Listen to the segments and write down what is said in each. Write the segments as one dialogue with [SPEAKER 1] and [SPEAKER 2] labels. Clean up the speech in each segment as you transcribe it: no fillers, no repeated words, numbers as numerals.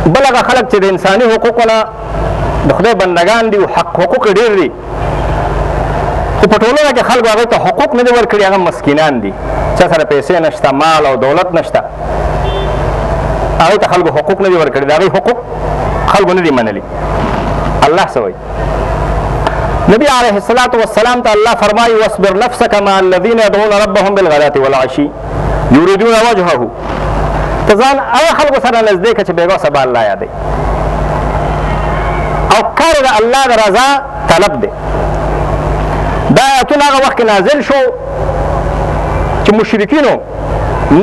[SPEAKER 1] بل هغه خلک چې د انساني حقوقونه د خدای بندگان دي او حقوق ډېر دي خو په ټولنه کې خلکو هغوی ته حقوق نه دي ورکړي هغه مسکینان دي چا سره پیسې نشته مال او دولت نشته هغوی ته خلکو حقوق نه دي ورکړي د هغوی حقوق خلکو نه دي منلي الله څه وایي نبی علیه الصلاة والسلام ته الله فرمایي واصبر نفسك مع الذين يدعون ربهم بالغداة والعشي يريدون وجهه ته ځان هغه خلکو سره نږدې کړه چې بېګا سبا الله یادوي او کار د الله د رضا طلب دی دا آیتونه هغه وخت کې نازل شو چې مشرکینو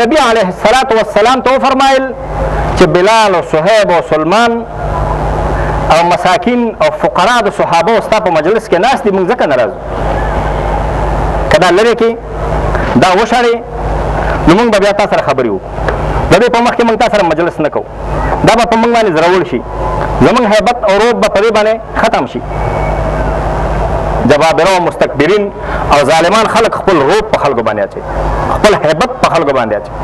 [SPEAKER 1] نبی علیه الصلاة والسلام ته وفرمایل چې بلال او صهیب او سلمان او مساکین او فقرا د صحابه ستا په مجلس کې ناست دي موږ ځکه نه راځو که دا لرې کې دا وشړې نو موږ به بیا تا سره خبرې وکړو د دې په مخ کې موږ تا سره مجلس نه کوو دا به په موږ باندې زرول شي زموږ هیبت او روب به په دې باندې ختم شي جبابره او مستكبرین او ظالمان خلق خپل روب په خلکو باندې اچوي خپل هیبت په خلکو باندې اچوي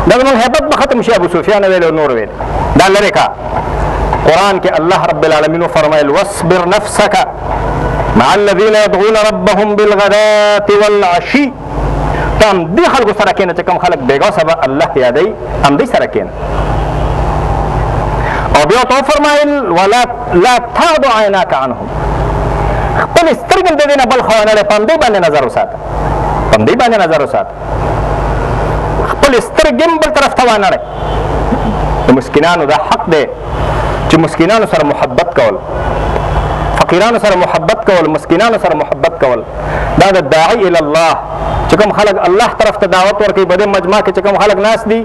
[SPEAKER 1] دا زموږ هیبت به ختم شي ابو سفیان ویل او نور ویل دا لرې کا قرآن کې الله رب العالمین فرمایل واصبر نفسك مع الذين يدعون ربهم بالغداة والعشي تم دې خلکو سره کېنه چې کوم خلک بېګا سبا الله یادوي هم دې سره کېنه او بیا ورته وفرمایل ولا لا تعد عیناک عنهم خپل سترګې د دې نه بل خوا نه لرې په همدې باندې نظر وساته په همدې باندې نظر وساته خپل سترګې هم بل طرف ته وانړئ د مسکینانو دا حق دی چې مسکینانو سره محبت کول فقیرانو سره محبت کول مسکینانو سره محبت کول دا د داعی الی الله چې کوم خلک الله طرف ته دعوت ورکوي په دې مجمع کې چې کوم خلک ناست دي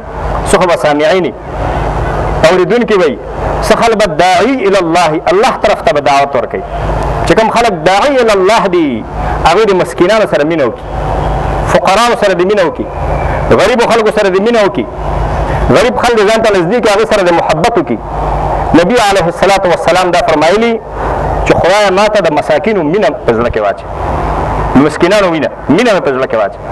[SPEAKER 1] څه خو به سامعیني اورېدونکي وي څه خلک به داعی الی الله الله طرف ته به دعوت ورکوي چې کوم خلک داعی الی الله دي هغوی د مسکینانو سره مینه وکړي فقراو سره د مینه وکړي غریبو خلکو سره د مینه وکړي غریب خلک ځان ته نزدیک هغوی سره د محبت وکړي نبی علیه الصلاة والسلام دا فرمایلی چې خدایه ما ته د مساکینو مینه په زړه کې واچوي د مسکینانو مینه په زړه کې واچوي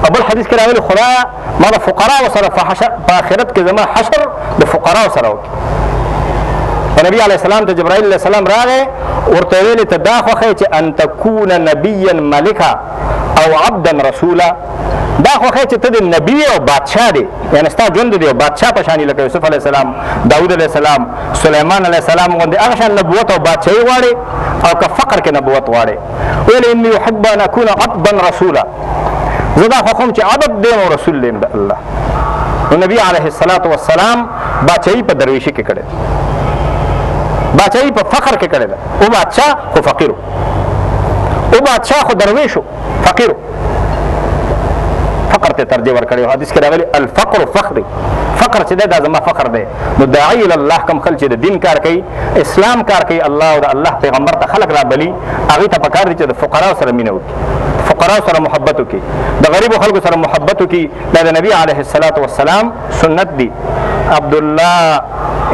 [SPEAKER 1] او بل حدیث کې راغلي خدایه ما د فقراو سره په آخرت کې زما حشر د فقراو سره وکړي نبی علیه السلام ته جبرائیل علیه السلام راغی ورته ویلې ته دا خوښی چې ان تکونه نبیا ملکا او عبدا رسولا دا خوښی چې ته د نبي او بادشاه دی یعنې ستا ژوند دی او بادشاه په شانې لکه یوسف علیه السلام داود علیه السلام سلیمان علیه السلام غوندې هغه شان نبوت او بادشاهي غواړې او که فقر کې نبوت غواړې ویلې اني احب ان اکونه عبدا رسولا زه دا خوښوم چې عبد دیم او رسول دیم د الله نو نبي علیه الصلاة والسلام بادشاهي په درویشي کې کړې بادشاهي په فقر کې کړې ده او بادشاه خو فقیرو او بادشاه خو درویشو فقیرو فقر ته ترجیح ورکړی او حدیث کې راغلی الفقر فخر فقر چې دی دا زما فخر دی نو داعی الله کوم خلک چې د دین کار کوي اسلام کار کوي الله او د الله پیغمبر ته خلک رابلي هغوی ته پکار دي چې د فقراو سره مینه وکړي فقراو سره محبت وکړي د غریبو خلکو سره محبت وکړي دا د نبی علیه الصلاة والسلام سنت دی عبدالله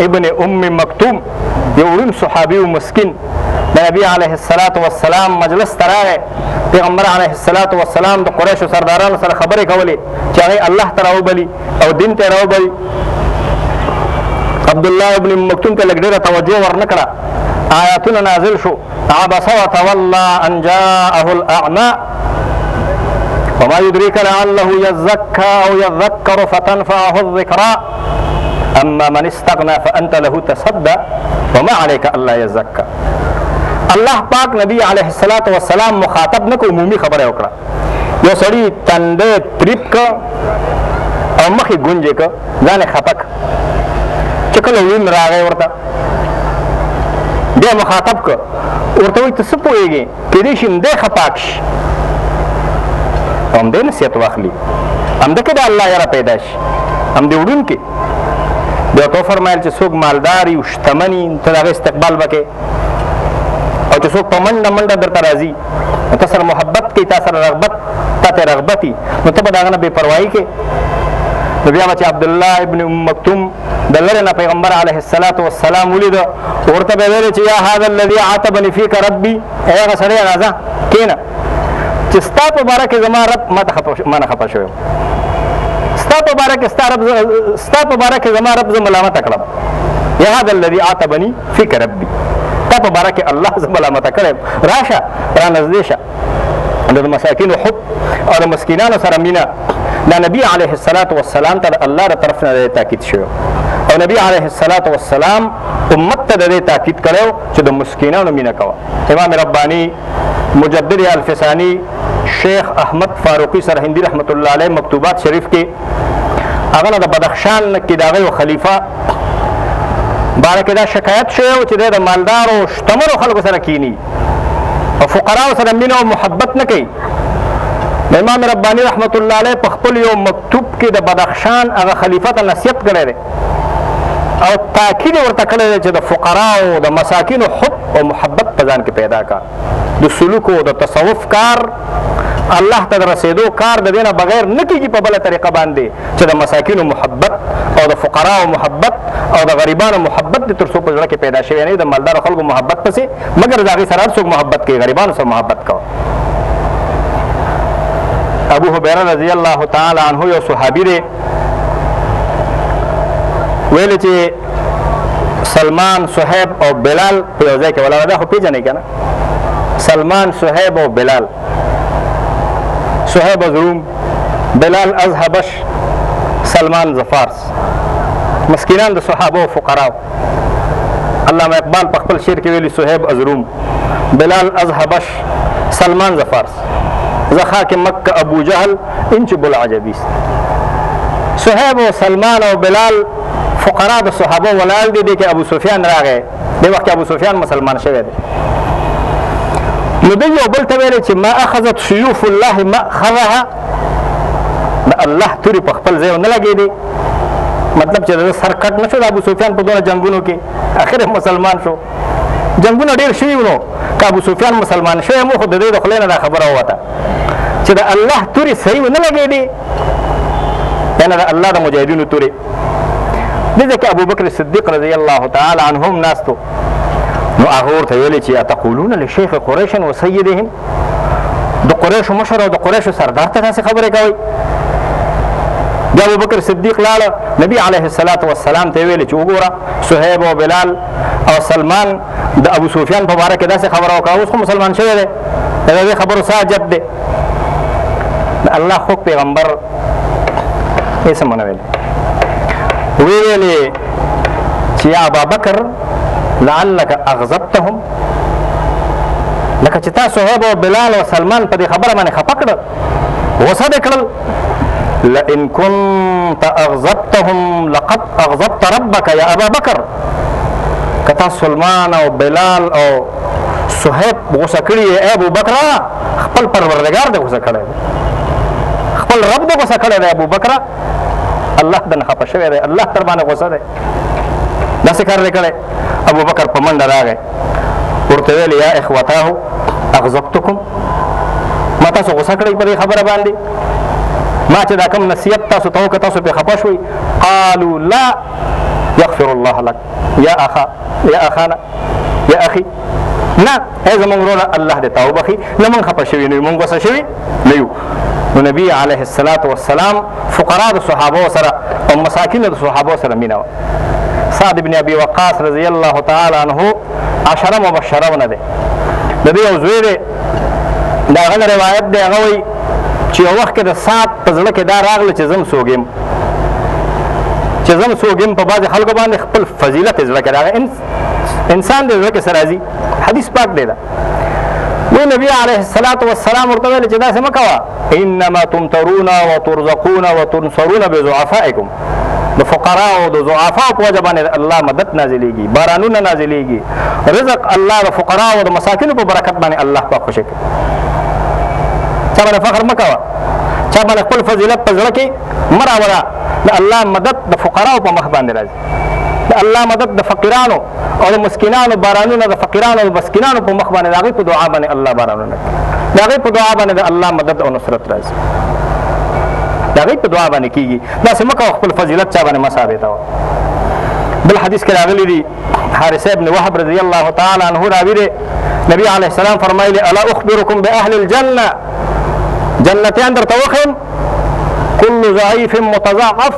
[SPEAKER 1] ابن ام مکتوم یو ورون صحابي و مسکین د نبی علیه الصلاة والسلام مجلس ته راغی پیغمبر علیه الصلاة والسلام د قریشو سردارانو سره خبرې کولې چې هغوی الله ته راوبلي او دین ته راوبلي عبدالله ابن مکتوم ته لږ ډېره توجه ورنه کړه آیاتونه نازل شو عبس وتولى ان جاءه الاعمى وما يدريك لعله يزكى او يذكر فتنفعه الذكرى اما من استغنى فانت له تصدى وما عليك الا يزكى الله پاک نبی علیه الصلاة والسلام مخاطب نه کو عمومي خبره وکړه یو سړي تنده تریپ که او مخې ګونجې که ځان یې خفه که چې کله وین راغی ورته بیا مخاطب که ورته وایي ته څه پوهېږې کیدای شي همدی خفاک شي او همدی نصیحت واخلي همدکې د الله یاره پیدا شي همدې وړونکې بیا ورته وفرمایل چې څوک مالدار وي شتمن وي ته د هغې استقبال وکړې او چې څوک په منډه منډه درته راځي نو تا سره محبت کوي تا سره رغبت تا ته رغبت وي نو ته به د هغه نه بېپروایي کوې نو بیا به چې عبدالله ابن مکتوم د لرې نه پیغمبر علیه الصلاة والسلام ولیده ورته به ویلې چې یا هذا الذي عاتبني فیک ربي ای هغه سړی راځه کښېنه چې ستا په باره کې زما رب ما نه خفه شوی ستا په باره کې زما رب زه ملامته کړم یا هذا الذي عاتبني فيك ربي تا په باره کې الله زه ملامته کړی راشه را نږدې شه د مساکینو حب او د مسکینانو سره مینه دا نبی علیه الصلاة والسلام ته د الله د طرف نه تاکید شوی او نبی علیه الصلاة والسلام امت ته د دې تاکید کړی چې د مسکینانو مینه کوه. امام ربانی مجدد الفسانی شیخ احمد فاروقی سرهندی رحمت الله علیه مکتوبات شریف کې هغه د بدخشان کې د هغه خلیفه باره کې دا شکایت شوی چې د مالدارو شتمنو خلکو سره کینی او فقراو سره مینه او محبت نه کوي. امام ربانی رحمت الله علیه په خپل یو مکتوب کې د بدخشان هغه خلیفه ته نصیحت کړی دی او تاکید ورته کړی دی چې د فقراو د مساکینو حب او محبت په ځان کې پیدا کا د سلوک او د تصوف کار الله ته د رسېدو کار د دې نه بغیر نه کېږي په بله طریقه باندې چې د مساکینو محبت او د فقراو محبت او د غریبانو محبت د تر څو په زړه کې پیدا شوی نه د مالدارو خلکو محبت پسې مګر د هغې سره هر څوک محبت کوي غریبانو سره محبت کوه. ابو هريره رضی الله تعالی عنه یو صحابي دی ویل چې سلمان صهیب او بلال په یو ځای کې ولاړ دا خو پېژنئ که نه سلمان صهیب او بلال صهیب از روم بلال از حبش سلمان ز فارس مسکینان د صحابه او فقراو. علامه اقبال په خپل شعر کې ویلي صهیب از روم بلال از حبش سلمان ز فارس زخاک مکه ابو جهل انجب العجبیست. صهیب او سلمان او بلال فقرا د صحابه ولال دي کې ابو سفیان راغی د وخت ابو سفیان مسلمان شوی دی نو دی یو بل ته ویل چې ما اخذت سيوف الله ما اخذها د الله تورې په خپل ځای ونه لګېدې مطلب چې د سر کټ نه شو د ابو سفیان په دونه جنګونو کې اخر مسلمان شو. جنګونه ډېر شوي نو که ابو سفیان مسلمان شوی مو خو د دې د خولې نه دا خبره ووته چې د الله تورې صحیح ونه لګېدې یعنې د الله د مجاهدینو تورې دې ځای کې ابوبکر صدیق رضی الله تعالی عنهم ناستو نو هغه ورته ویلې چې اتقولون لشیخ قریش و سیدهم د قریشو مشر او د قریشو سردار ته داسې خبرې کوئ. بیا ابوبکر صدیق لاړه نبی علیه الصلاة والسلام ته ویلې چې وګوره صهیب او بلال او سلمان د ابو سفیان په باره کې داسې خبره وکړه اوس خو مسلمان شوی دی د دې خبرو څه عجب دی. د الله خوږ پیغمبر یې څه ونه ویل ویلې چې یا ابابکر لعلك اغضبتهم لکه چې تا صهیب او بلال او سلمان په دې خبره باندې خفه کړل غوسه دې کړل لئن كنت اغضبتهم لقد اغضبت ربك يا ابا بکر که تا سلمان او بلال او صهیب غوسه کړي یې ابو بکر خپل پروردګار دې غوسه کړی خپل رب دې غوسه کړی دی ابو بکر الله دې خفه شوی دی الله تر باندې غوسه دی داسې کار دې کړی. ابو بکر په منډه راغی ورته ویل یا اخوتاه اغضبتکم ما تاسو غوسه کړئ په دې خبره باندې ما چې دا کوم نصیحت تاسو ته وکړه تاسو پرې خفه شوئ قالوا لا یغفر الله لك یا اخانا یا اخي نه ای زمونږ وروره الله دې تا وبخي نه موږ خفه شوي نه یو موږ غوسه شوي نه یو. نو نبي علیه الصلاة والسلام فقرا د صحابو سره او مساکین د صحابو سره مینه وه. سعد بن ابي وقاص رضی الله تعالی عنه عشره مبشرونه دی د دې یو زوی دی د هغه نه روایت دی هغه وایي چې یو وخت کې د سعد په زړه کې دا راغله چې زم سوګیم په بعضې خلکو باندې خپل فضیلت یې زړه کې راغی انسان دې زړه کې څه راځي حدیث پاک دی دا وی نبی علیه الصلاة والسلام ورته ویل چې داسې مه کوه انما تمترون وترزقون وتنصرون بضعفائکم د فقراو د ضعفاو په وجه باندې الله مدد نازلیږي بارانونه نازلیږي رزق الله د فقراو د مساکینو په برکت باندې الله پاک خوشی کوي. چا باندې فخر مه کوه چا باندې خپل فضیلت په زړه کې مه راوړه د الله مدد د فقراو په مخ باندې راځي د الله مدد د فقیرانو او د مسکینانو بارانونه د فقیرانو او مسکینانو په مخ باندې د هغوی په دعا باندې الله بارانونه کوي د هغوی په دعا باندې د الله مدد او نصرت راځي د هغوی په دعا باندې کېږي داسې مه کوه خپل فضیلت چا باندې مه ثابتوه. بل حدیث کې راغلی دي حارثه ابن وهب رضی الله تعالی عنه راوي دی نبی علیه السلام فرمایلی الا اخبرکم باهل الجنه جنتیان درته وښیم كل ضعيف متضاعف